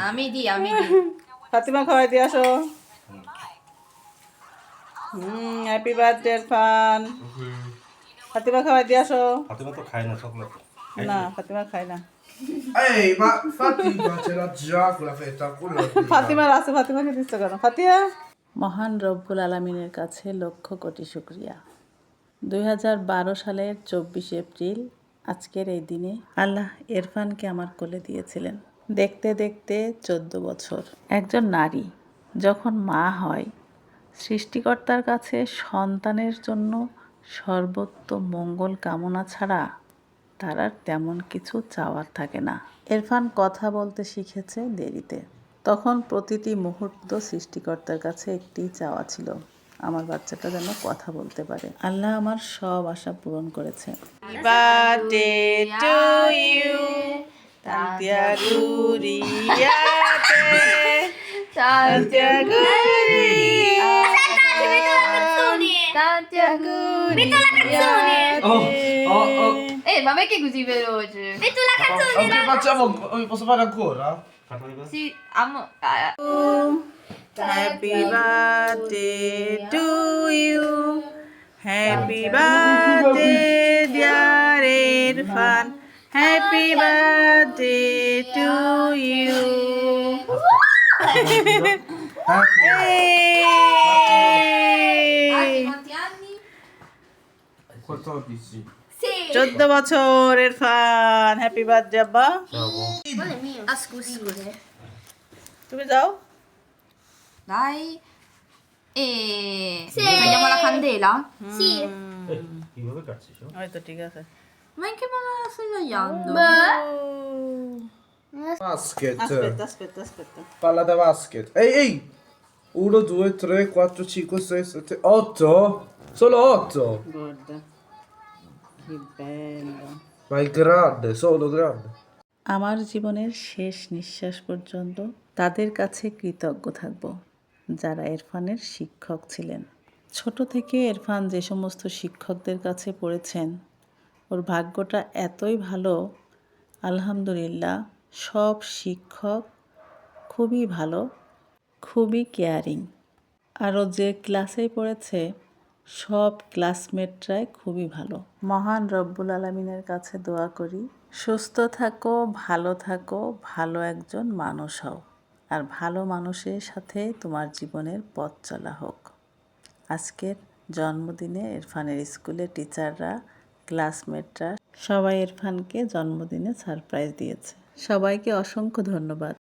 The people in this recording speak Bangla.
আমি দি ফাতিমা খাওয়াই দিয়ে আসো। Happy birthday Irfan. ফাতিমা খাওয়াই দিয়ে আসো। ফাতিমা তো খায় না চকলেট। না, ফাতিমা খায় না। Ehi, ma Fatima ce l'ha già quella fetta, quello è ফাতিমার আছে, ফাতিমা খেতে ইচ্ছে কেন? ফাতিয়া। মহান রব্বুল আলামিনের কাছে লক্ষ কোটি শুকরিয়া। 2012 সালের 24 এপ্রিল আজকের এই দিনে আল্লাহ ইরফানকে আমার কোলে দিয়েছিলেন। দেখতে দেখতে 14 বছর। একজন নারী যখন মা হয়, সৃষ্টিকর্তার কাছে সন্তানের জন্য সর্বোত্তম মঙ্গল কামনা ছাড়া তার আর তেমন কিছু চাওয়ার থাকে না। ইরফান কথা বলতে শিখেছে দেরিতে। তখন প্রতিটি মুহূর্ত সৃষ্টিকর্তার কাছে একটি চাওয়া ছিল, আমার বাচ্চাটা যেন কথা বলতে পারে। আল্লাহ আমার সব আশা পূরণ করেছে। বার্থডে টু ইউ তান্তিয়া গুরিয়াতে তান্তিয়া vabbè che è così veloce. Ok, facciamo. Posso fare ancora? Sì, Happy birthday to you. Happy birthday dear Irfan. Happy birthday to you. quanti anni? 14. 14 বছর ইরফান। হ্যাপি বার্থডে আব্বা। Quello è mio. Ah, scusi. তুমি যাও। Dai. E tagliamo la candela? Sì. কিভাবে কাটছিস? হয়তো ঠিক আছে। Ma in che modo la stai tagliando? Basket. Aspetta, aspetta, aspetta. Palla da basket. Ehi, ehi. 1, 2, 3, 4, 5, 6, 7, 8. Solo 8. Guarda. Che bello. Ma è grande, solo grande. আমার জীবনের শেষ নিঃশ্বাস পর্যন্ত তাদের কাছে কৃতজ্ঞ থাকব যারা ইরফানের শিক্ষক ছিলেন। ছোট থেকে ইরফান যে সমস্ত শিক্ষকদের কাছে পড়েছেন, ওর ভাগ্যটা এতই ভালো, আলহামদুলিল্লাহ। সব শিক্ষক খুবই ভালো, খুবই কেয়ারিং। আরও যে ক্লাসে পড়েছে সব ক্লাসমেটরাই খুবই ভালো। মহান রব্বুল আলামিনের কাছে দোয়া করি, সুস্থ থাকো, ভালো একজন মানুষ হও, আর ভালো মানুষের সাথে তোমার জীবনের পথ চলা হোক। আজকের জন্মদিনে ইরফানের স্কুলের টিচাররা, ক্লাসমেটরা সবাই ইরফানকে জন্মদিনে সারপ্রাইজ দিয়েছে। সবাইকে অসংখ্য ধন্যবাদ।